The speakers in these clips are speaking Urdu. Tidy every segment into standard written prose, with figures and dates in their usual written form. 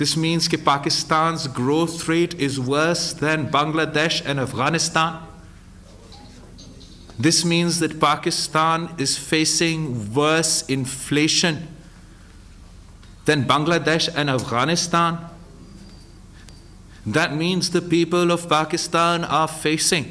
This means that Pakistan's growth rate is worse than Bangladesh and Afghanistan. This means that Pakistan is facing worse inflation than Bangladesh and Afghanistan. That means the people of Pakistan are facing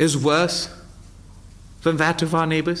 is worse than that of our neighbors.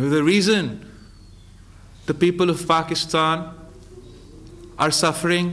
the reason the people of Pakistan are suffering,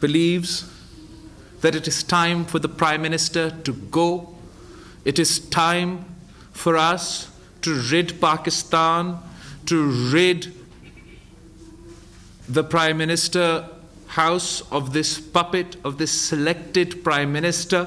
believes that it is time for the Prime Minister to go. It is time for us to rid Pakistan, to rid the Prime Minister House of this puppet, of this selected Prime Minister.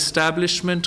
establishment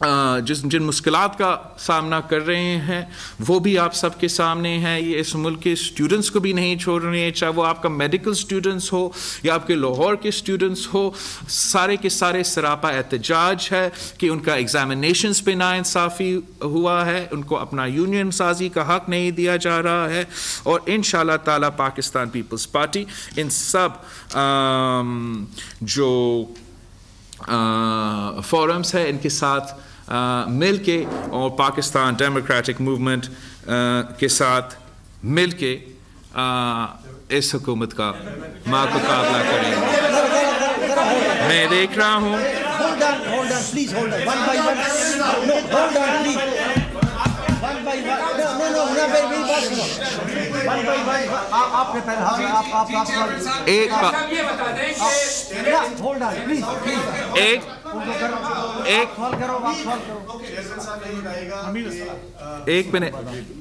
جن مشکلات کا سامنا کر رہے ہیں وہ بھی آپ سب کے سامنے ہیں. یہ اس ملک کے اسٹوڈنٹس کو بھی نہیں چھوڑ رہے ہیں, چاہے وہ آپ کا میڈیکل اسٹوڈنٹس ہو یا آپ کے لاہور کے اسٹوڈنٹس ہو. سارے کے سارے سراپا احتجاج ہے کہ ان کا ایگزامینیشنز پہ ناانصافی ہوا ہے, ان کو اپنا یونین سازی کا حق نہیں دیا جا رہا ہے. اور انشاءاللہ تعالی پاکستان پیپلز پارٹی ان سب جو فورمز ہے ان کے ساتھ مل کے اور پاکستان ڈیموکریٹک موومنٹ کے ساتھ مل کے اس حکومت کا مقابلہ کریں گے. میں دیکھ رہا ہوں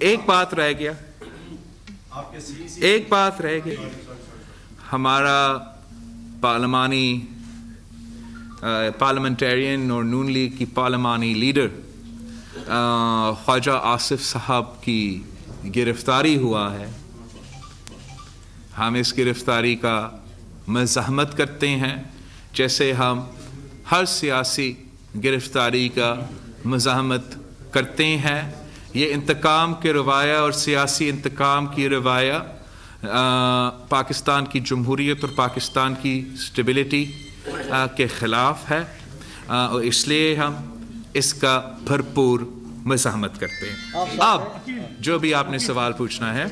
ایک بات رہ گیا ہمارا پارلیمنٹیرین اور نون لیگ کی پارلیمانی لیڈر خواجہ آصف صاحب کی گرفتاری ہوا ہے. ہم اس گرفتاری کا مزاحمت کرتے ہیں جیسے ہم ہر سیاسی گرفتاری کا مزاحمت کرتے ہیں. یہ انتقام کے روایہ اور سیاسی انتقام کی روایہ پاکستان کی جمہوریت اور پاکستان کی اسٹیبلٹی کے خلاف ہے, اور اس لیے ہم اس کا بھرپور مزاحمت کرتے ہیں. اب جو بھی آپ نے سوال پوچھنا ہے.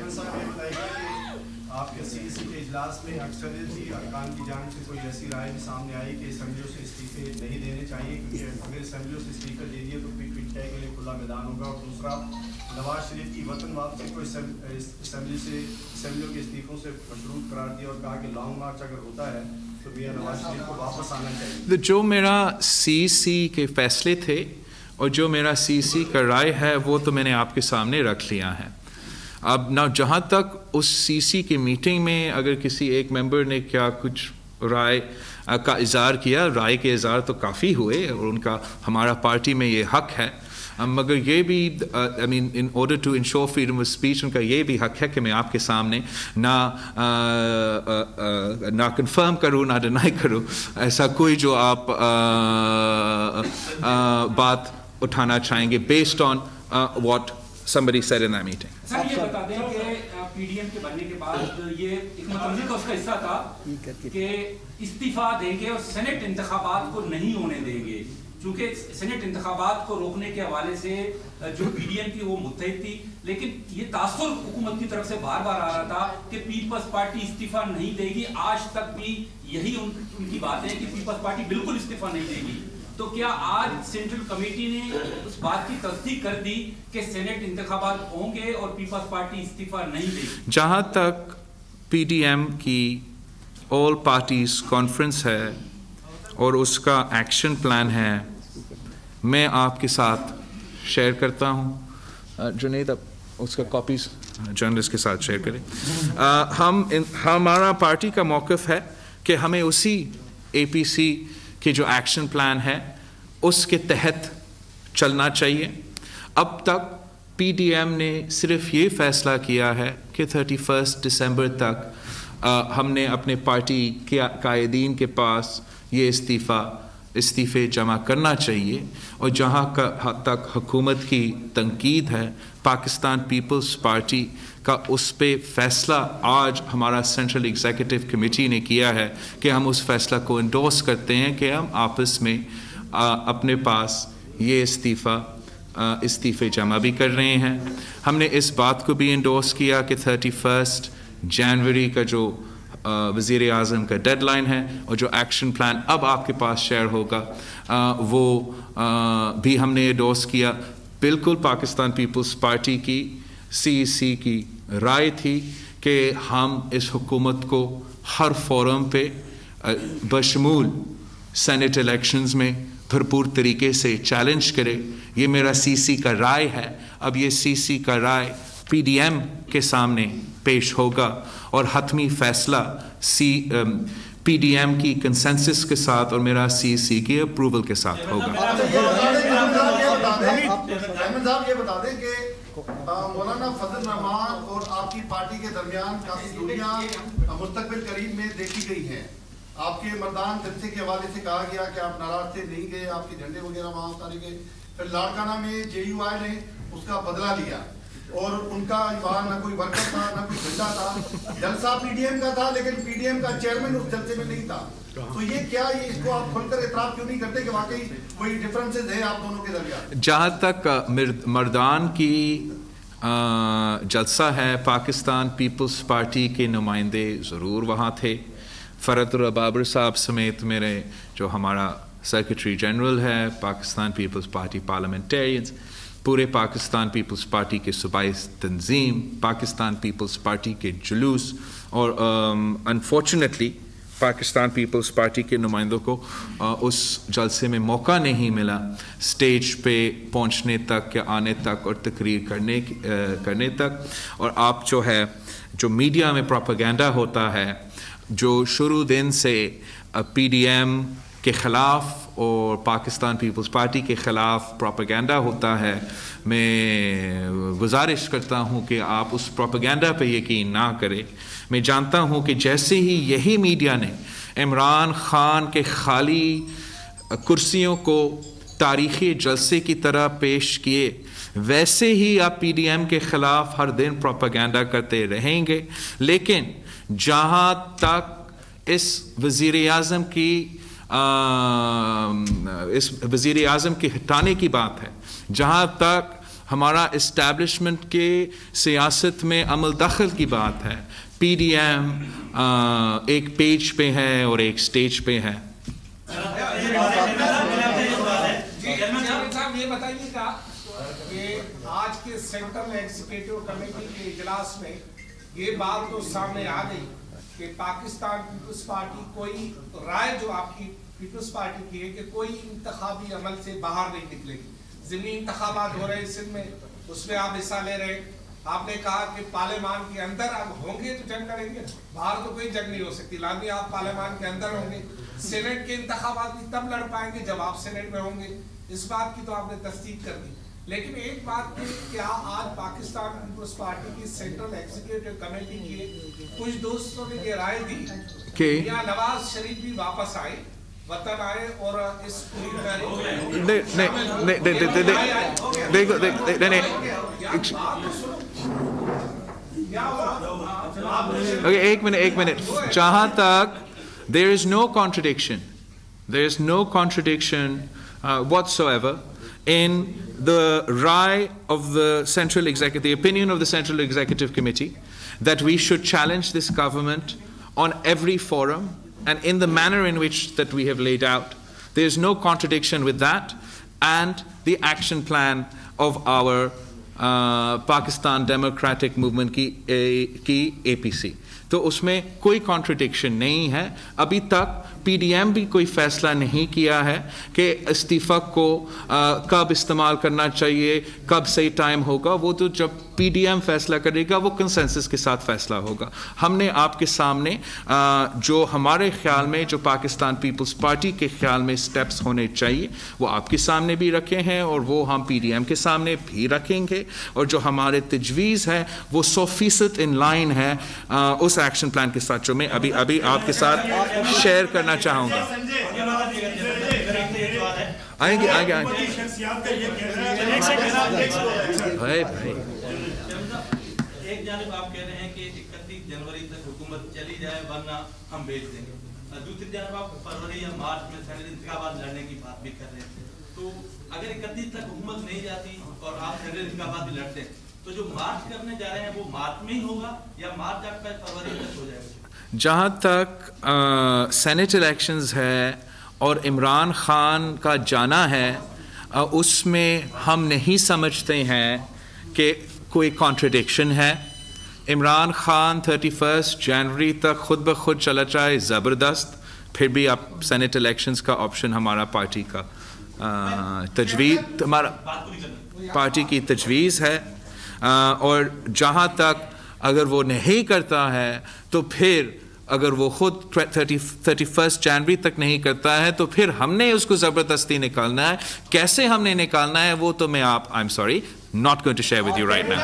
آپ کے سی سی کے اجلاس میں اکثریتی ارکان کی جانب سے کوئی ایسی رائے بھی سامنے آئی کہ اسمبلیوں سے استعفے نہیں دینے چاہیے, کیونکہ اگر اسمبلیوں سے استعفے دے دیے تو پٹ پٹ کے لیے کھلا میدان ہوگا. اور دوسرا, نواز شریف کی وطن واپسی کو اسمبلیوں کے استعفوں سے مشروط قرار دیا اور کہا کہ لانگ مارچ اگر ہوتا ہے تو میاں نواز شریف کو واپس آنا چاہیے. جو میرا سی سی کے فیصلے تھے اور جو میرا سی سی کا رائے ہے وہ تو میں نے آپ کے سامنے رکھ لیا ہے. اب نہ جہاں تک اس سی سی کی میٹنگ میں اگر کسی ایک ممبر نے کیا کچھ رائے کا اظہار کیا, رائے کے اظہار تو کافی ہوئے اور ان کا ہمارا پارٹی میں یہ حق ہے, مگر یہ بھی I mean in order to ensure freedom of speech ان کا یہ بھی حق ہے کہ میں آپ کے سامنے نہ کنفرم کروں نہ ڈینائی کروں ایسا کوئی جو آپ بات اٹھانا چاہیں گے based on what somebody said in that meeting. سر یہ بتا دیں کہ پی ڈی ایم کے بننے کے بعد یہ حکمت عملی کا اس کا حصہ تھا کہ استعفیٰ دیں گے اور سینٹ انتخابات کو نہیں ہونے دیں گے, چونکہ سینٹ انتخابات کو روکنے کے حوالے سے جو پی ڈی ایم تھی وہ متحد تھی, لیکن یہ تاثر حکومت کی طرف سے بار بار آ رہا تھا کہ پیپلز پارٹی استعفیٰ نہیں دے گی. آج تک بھی یہی ان کی بات ہے کہ پیپلز پارٹی بالکل استعفیٰ نہیں دے گی. تو کیا آج سینٹرل کمیٹی نے اس بات کی تصدیق کر دی کہ سینٹ انتخابات ہوں گے اور پیپلز پارٹی استعفیٰ نہیں دے گی؟ جہاں تک پی ڈی ایم کی آل پارٹیز کانفرنس ہے اور اس کا ایکشن پلان ہے, میں آپ کے ساتھ شیئر کرتا ہوں. جنید اب اس کا کاپیز جرنلسٹ کے ساتھ شیئر کریں. ہمارا پارٹی کا موقف ہے کہ ہمیں اسی اے پی سی کہ جو ایکشن پلان ہے اس کے تحت چلنا چاہیے. اب تک پی ڈی ایم نے صرف یہ فیصلہ کیا ہے کہ 31 دسمبر تک ہم نے اپنے پارٹی کے قائدین کے پاس یہ استعفے جمع کرنا چاہیے, اور جہاں تک حکومت کی تنقید ہے پاکستان پیپلز پارٹی کا اس پہ فیصلہ آج ہمارا سینٹرل ایگزیکٹو کمیٹی نے کیا ہے کہ ہم اس فیصلہ کو انڈورس کرتے ہیں کہ ہم آپس میں اپنے پاس یہ استعفے جمع بھی کر رہے ہیں. ہم نے اس بات کو بھی انڈورس کیا کہ 31 جنوری کا جو وزیر اعظم کا ڈیڈ لائن ہے اور جو ایکشن پلان اب آپ کے پاس شیئر ہوگا وہ بھی ہم نے انڈورس کیا. بالکل پاکستان پیپلز پارٹی کی سی سی کی رائے تھی کہ ہم اس حکومت کو ہر فورم پہ بشمول سینٹ الیکشنز میں بھرپور طریقے سے چیلنج کرے. یہ میرا سی سی کا رائے ہے. اب یہ سی سی کا رائے پی ڈی ایم کے سامنے پیش ہوگا اور حتمی فیصلہ PDM کی کنسنسس کے ساتھ اور میرا CEC کی اپروول کے ساتھ ہوگا. یہ بتا دیں کہ مولانا فضل الرحمان اور آپ کی پارٹی کے درمیان کافی دوریاں مستقبل قریب میں دیکھی گئی ہیں. آپ کے مردان جلسے کے حوالے سے کہا گیا کہ آپ ناراض تھے, نہیں گئے, آپ کے جھنڈے وغیرہ وہاں اتارے گئے. پھر لاڑکانہ میں JUI نے اس کا بدلہ لیا اور ان کا وہاں نہ کوئی ورکر تھا نہ کوئی جھنڈا تھا. جلسہ PDM کا تھا لیکن PDM کا چیئرمین اس جلسے میں نہیں تھا. تو یہ کیا, یہ اس کو آپ کھل کر اعتراف کیوں نہیں کرتے کہ واقعی کوئی ڈفرنسز ہیں آپ دونوں کے درمیان؟ جہاں تک مردان کی جلسہ ہے, پاکستان پیپلز پارٹی کے نمائندے ضرور وہاں تھے. فرد البابر صاحب سمیت میرے جو ہمارا سیکرٹری جنرل ہے, پاکستان پیپلز پارٹی پارلیمنٹیرینز, پورے پاکستان پیپلز پارٹی کے صوبائی تنظیم, پاکستان پیپلز پارٹی کے جلوس, اور انفارچونیٹلی پاکستان پیپلز پارٹی کے نمائندوں کو اس جلسے میں موقع نہیں ملا سٹیج پہ پہنچنے تک یا آنے تک اور تقریر کرنے تک. اور آپ جو ہے, جو میڈیا میں پروپیگنڈا ہوتا ہے, جو شروع دن سے PDM کے خلاف اور پاکستان پیپلز پارٹی کے خلاف پروپیگنڈا ہوتا ہے, میں گزارش کرتا ہوں کہ آپ اس پروپیگنڈا پہ یقین نہ کریں. میں جانتا ہوں کہ جیسے ہی یہی میڈیا نے عمران خان کے خالی کرسیوں کو تاریخی جلسے کی طرح پیش کیے, ویسے ہی آپ PDM کے خلاف ہر دن پروپیگنڈا کرتے رہیں گے. لیکن جہاں تک اس وزیر اعظم کے ہٹانے کی بات ہے, جہاں تک ہمارا اسٹیبلشمنٹ کے سیاست میں عمل دخل کی بات ہے, PDM ایک پیج پہ ہے اور ایک سٹیج پہ ہے. یہ بتائیے گا کہ آج کے سینٹرل ایگزیکٹو کمیٹی کے اجلاس میں یہ بات تو سامنے آ گئی کہ پاکستان پیپلز پارٹی کوئی رائے جو آپ کی پیپلز پارٹی کی ہے کہ کوئی انتخابی عمل سے باہر نہیں نکلے گی. ضمنی انتخابات ہو رہے ہیں سندھ میں, اس میں آپ حصہ لے رہے ہیں. آپ نے کہا کہ پارلیمان کے اندر اب ہوں گے تو جنگ کریں گے, باہر تو کوئی جنگ نہیں ہو سکتی. لازمی آپ پارلیمان کے اندر ہوں گے. سینٹ کے انتخابات بھی تب لڑ پائیں گے جب آپ سینٹ میں ہوں گے. اس بات کی تو آپ نے تصدیق کر دی. لیکن ایک بات کہ کیا آج پاکستان پیپلز پارٹی کی سینٹرل ایگزیکٹو کمیٹی کے کچھ دوستوں نے یہ رائے دی کہ یا نواز شریف بھی واپس آئے, وطن آئے اور اس ایک منٹ, جہاں تک there is no contradiction whatsoever in the rye of the Central Executive, the opinion of the Central Executive Committee, that we should challenge this government on every forum and in the manner in which that we have laid out. There is no contradiction with that and the action plan of our Pakistan Democratic Movement کی APC. تو اس میں کوئی کانٹرڈکشن نہیں ہے. ابھی تک PDM بھی کوئی فیصلہ نہیں کیا ہے کہ استعفیٰ کو کب استعمال کرنا چاہیے, کب صحیح ٹائم ہوگا. وہ تو جب PDM فیصلہ کرے گا وہ کنسنسس کے ساتھ فیصلہ ہوگا. ہم نے آپ کے سامنے جو ہمارے خیال میں, جو پاکستان پیپلز پارٹی کے خیال میں سٹیپس ہونے چاہیے وہ آپ کے سامنے بھی رکھے ہیں اور وہ ہم PDM کے سامنے بھی رکھیں گے. اور جو ہمارے تجویز ہے وہ 100% ان لائن ہے اس ایکشن پلان کے ساتھ جو میں ابھی آپ کے ساتھ شیئر کرنا چاہوں گا. آئیں گے ایک جانب آپ کہہ رہے ہیں کہ 31 جنوری تک حکومت چلی جائے ورنہ ہم بیچ دیں گے, دوسری جانب آپ فروری یا مارچ میں سینٹ انتخابات لڑنے کی بات بھی کر رہے تھے. تو اگر 31 تک حکومت نہیں جاتی اور آپ سینٹ انتخابات بھی لڑتے تو جو مارچ کرنے جا رہے ہیں وہ مارچ میں ہی ہوگا یا مارچ آپ کا فروری تک ہو جائے گا؟ جہاں تک سینٹ الیکشنز ہے اور عمران خان کا جانا ہے, اس میں ہم نہیں سمجھتے ہیں کہ کوئی کانٹرڈکشن ہے. عمران خان 31 جنوری تک خود بخود چلا جائے زبردست, پھر بھی آپ سینٹ الیکشنز کا آپشن ہمارا پارٹی کا تجویز, ہمارا پارٹی کی تجویز ہے. اور جہاں تک اگر وہ نہیں کرتا ہے تو پھر اگر وہ خود 31 جنوری تک نہیں کرتا ہے تو پھر ہم نے اس کو زبردستی نکالنا ہے. کیسے ہم نے نکالنا ہے وہ تو میں I'm sorry, not going to share with you right now.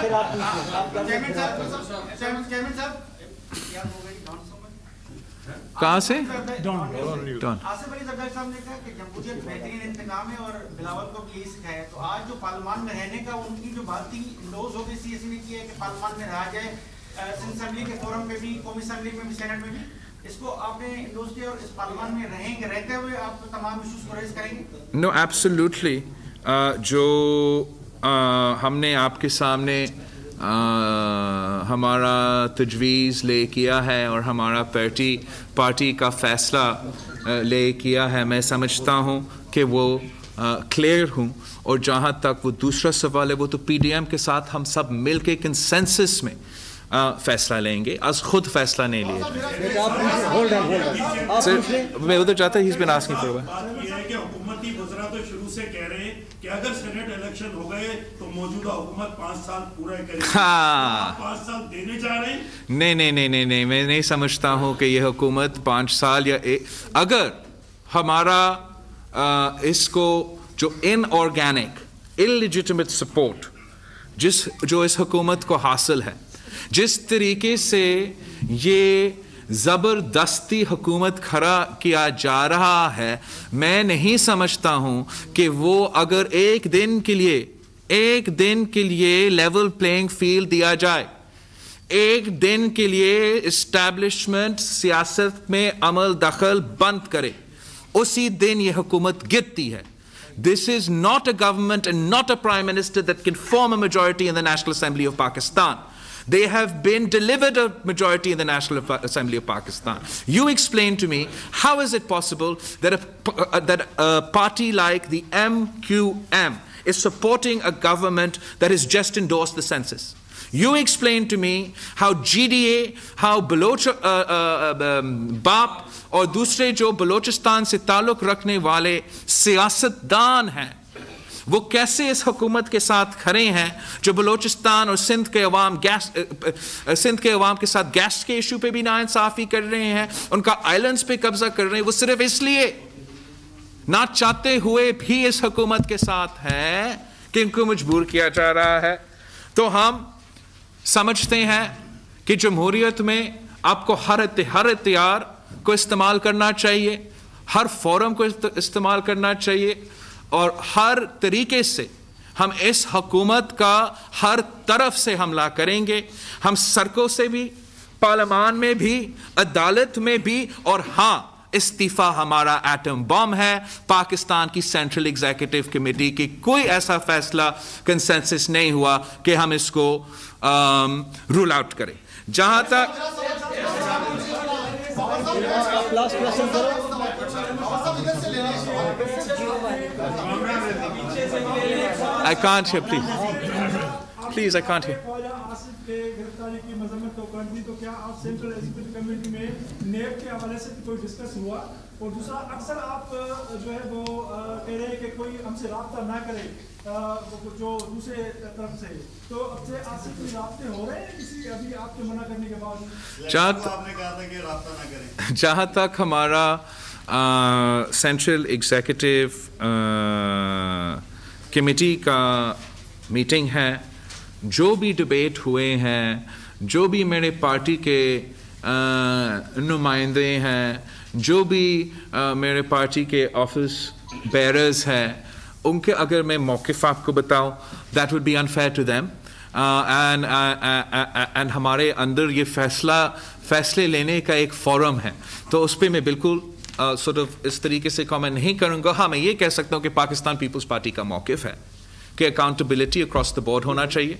کہاں سے؟ آصف علی زرداری صاحب نے کہا کہ جمہوریت بہترین انتقام ہے اور بلاول کو بھی یہی سکھایا. تو آج جو پارلیمان میں رہنے کا ان کی جو بات تھی انڈوز ہو گئی CSC نے کیا ہے کہ پارلیمان میں رہا جائے, اسمبلی کے فورم پہ بھی, قومی اسمبلی میں بھی, سینٹ میں بھی. اس کو آپ نے انڈوز کیا اور اس پارلیمان میں رہیں گے, رہتے ہوئے آپ تمام ایشوز کو ریز کریں گے؟ نو ایبسلیوٹلی. جو ہم نے آپ کے سامنے ہمارا تجویز لے کیا ہے اور ہمارا پارٹی کا فیصلہ لے کیا ہے, میں سمجھتا ہوں کہ وہ کلیئر ہوں. اور جہاں تک وہ دوسرا سوال ہے وہ تو PDM کے ساتھ ہم سب مل کے کنسنسس میں فیصلہ لیں گے, از خود فیصلہ نہیں لیا. میں ادھر چاہتا ہوں, he's been asking for a while. یہ ہے کہ حکومتی وزراء تو شروع سے کہہ رہے ہیں کہ اگر سینٹ الیکشن ہو گئے تو موجودہ حکومت 5 سال پورا کرے گی. 5 سال دینے جا رہے ہیں؟ نہیں, میں نہیں سمجھتا ہوں کہ یہ حکومت 5 سال یا اگر ہمارا اس کو جو ان آرگینک انلیجیٹمیٹ سپورٹ جو اس حکومت کو حاصل ہے, جس طریقے سے یہ زبردستی حکومت کھڑا کیا جا رہا ہے, میں نہیں سمجھتا ہوں کہ وہ اگر ایک دن کے لیے لیول پلینگ فیلڈ دیا جائے, ایک دن کے لیے اسٹیبلشمنٹ سیاست میں عمل دخل بند کرے, اسی دن یہ حکومت گرتی ہے. This is not a government and not a prime minister that can form a majority in the National Assembly of Pakistan. They have been delivered a majority in the National Assembly of Pakistan. You explain to me, how is it possible that a party like the MQM is supporting a government that has just endorsed the census? You explain to me how GDA, how Baloch BAP اور دوسرے جو بلوچستان سے تعلق رکھنے والے سیاستدان ہیں وہ کیسے اس حکومت کے ساتھ کھڑے ہیں, جو بلوچستان اور سندھ کے عوام کے ساتھ گیس کے ایشو پہ بھی ناانصافی کر رہے ہیں, ان کا آئلینڈز پہ قبضہ کر رہے ہیں, وہ صرف اس لیے نہ چاہتے ہوئے بھی اس حکومت کے ساتھ ہیں کہ ان کو مجبور کیا جا رہا ہے. تو ہم سمجھتے ہیں کہ جمہوریت میں آپ کو ہر اختیار کو استعمال کرنا چاہیے, ہر فورم کو استعمال کرنا چاہیے, اور ہر طریقے سے ہم اس حکومت کا ہر طرف سے حملہ کریں گے. ہم سڑکوں سے بھی, پارلیمان میں بھی, عدالت میں بھی, اور ہاں استعفیٰ ہمارا ایٹم بم ہے. پاکستان کی سینٹرل ایگزیکٹو کمیٹی کی کوئی ایسا فیصلہ کنسنسس نہیں ہوا کہ ہم اس کو رول آؤٹ کریں. جہاں تک I can't hear, please, I can't hear. گرفتاری کی مذمت تو کر دی, تو کیا آپ سینٹرل ایگزیکٹو کمیٹی میں نیب کے حوالے سے کوئی ڈسکس ہوا؟ اور دوسرا, اکثر آپ جو ہے وہ کہہ رہے ہیں کہ کوئی ہم سے رابطہ نہ کرے جو دوسرے طرف سے, تو اب سے آپ سے کوئی رابطے ہو رہے ہیں کسی ابھی آپ کے منع کرنے کے بعد؟ آپ نے کہا تھا کہ رابطہ نہ کریں. جہاں تک ہمارا سینٹرل ایگزیکٹو کمیٹی کا میٹنگ ہے, جو بھی ڈبیٹ ہوئے ہیں, جو بھی میرے پارٹی کے نمائندے ہیں, جو بھی میرے پارٹی کے آفس بیررز ہیں, ان کے اگر میں موقف آپ کو بتاؤں, that would be unfair to them. And ہمارے اندر یہ فیصلے لینے کا ایک فورم ہے, تو اس پہ میں بالکل sort of اس طریقے سے کامنٹ نہیں کروں گا. ہاں, میں یہ کہہ سکتا ہوں کہ پاکستان پیپلز پارٹی کا موقف ہے کہ اکاؤنٹیبلٹی اکراس دا بورڈ ہونا چاہیے,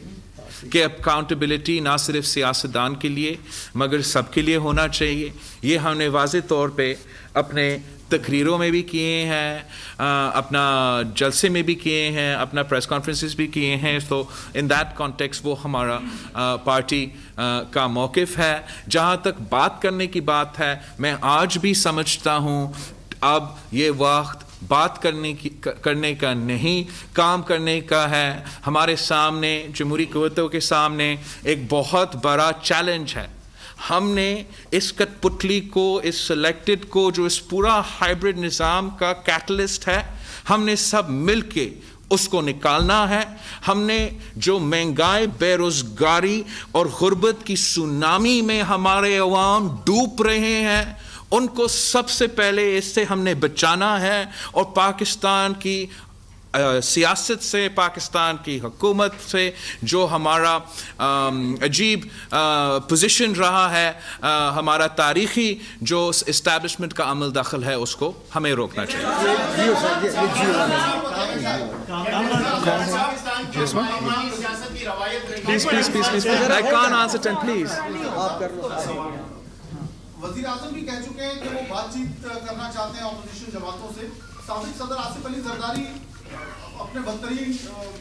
کہ اکاؤنٹیبلٹی نہ صرف سیاستدان کے لیے مگر سب کے لیے ہونا چاہیے. یہ ہم نے واضح طور پہ اپنے تقریروں میں بھی کیے ہیں, اپنا جلسے میں بھی کیے ہیں, اپنا پریس کانفرنسز بھی کیے ہیں. تو ان دیٹ کانٹیکسٹ وہ ہمارا پارٹی کا موقف ہے. جہاں تک بات کرنے کی بات ہے, میں آج بھی سمجھتا ہوں اب یہ وقت بات کرنے کا نہیں, کام کرنے کا ہے. ہمارے سامنے, جمہوری قوتوں کے سامنے ایک بہت بڑا چیلنج ہے. ہم نے اس کٹپتلی کو, اس سلیکٹڈ کو, جو اس پورا ہائبرڈ نظام کا کیٹلسٹ ہے, ہم نے سب مل کے اس کو نکالنا ہے. ہم نے جو مہنگائی, بے روزگاری اور غربت کی سونامی میں ہمارے عوام ڈوب رہے ہیں, ان کو سب سے پہلے اس سے ہم نے بچانا ہے. اور پاکستان کی سیاست سے, پاکستان کی حکومت سے جو ہمارا عجیب پوزیشن رہا ہے, ہمارا تاریخی جو اسٹیبلشمنٹ کا عمل دخل ہے, اس کو ہمیں روکنا چاہیے. I can't answer 10, please. وزیر اعظم بھی کہہ چکے ہیں کہ وہ بات چیت کرنا چاہتے ہیں اپوزیشن جماعتوں سے. سابق صدر آصف علی زرداری اپنے بدترین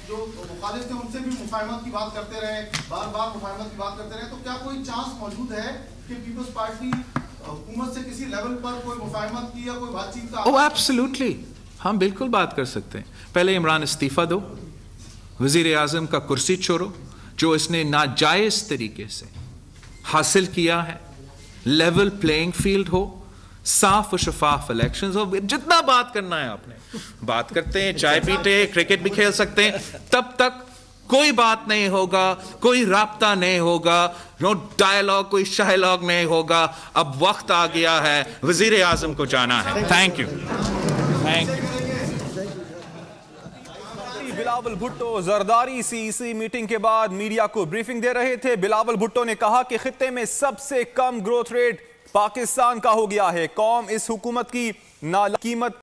جو مخالف تھے ان سے بھی مفاہمت کی بات کرتے رہے, بار بار مفاہمت کی بات کرتے رہے. تو کیا کوئی چانس موجود ہے کہ پیپلز پارٹی حکومت سے کسی لیول پر کوئی مفاہمت کی یا کوئی بات چیت کا؟ اوہ ایبسلیوٹلی, ہم بالکل بات کر سکتے ہیں. پہلے عمران استعفیٰ دو, وزیر اعظم کا کرسی چھوڑو جو اس نے ناجائز طریقے سے حاصل کیا ہے. لیول پلینگ فیلڈ ہو, صاف و شفاف الیکشنز ہو. جتنا بات کرنا ہے آپ نے بات کرتے ہیں, چائے پیتے, کرکٹ بھی کھیل سکتے ہیں. تب تک کوئی بات نہیں ہوگا, کوئی رابطہ نہیں ہوگا, نو ڈائلاگ, کوئی شاہلاگ نہیں ہوگا. اب وقت آ گیا ہے وزیر اعظم کو جانا ہے. Thank you. بلاول بھٹو زرداری سی میٹنگ کے بعد میڈیا کو بریفنگ دے رہے تھے. بلاول بھٹو نے کہا کہ خطے میں سب سے کم گروتھ ریٹ پاکستان کا ہو گیا ہے. قوم اس حکومت کی ناقیمت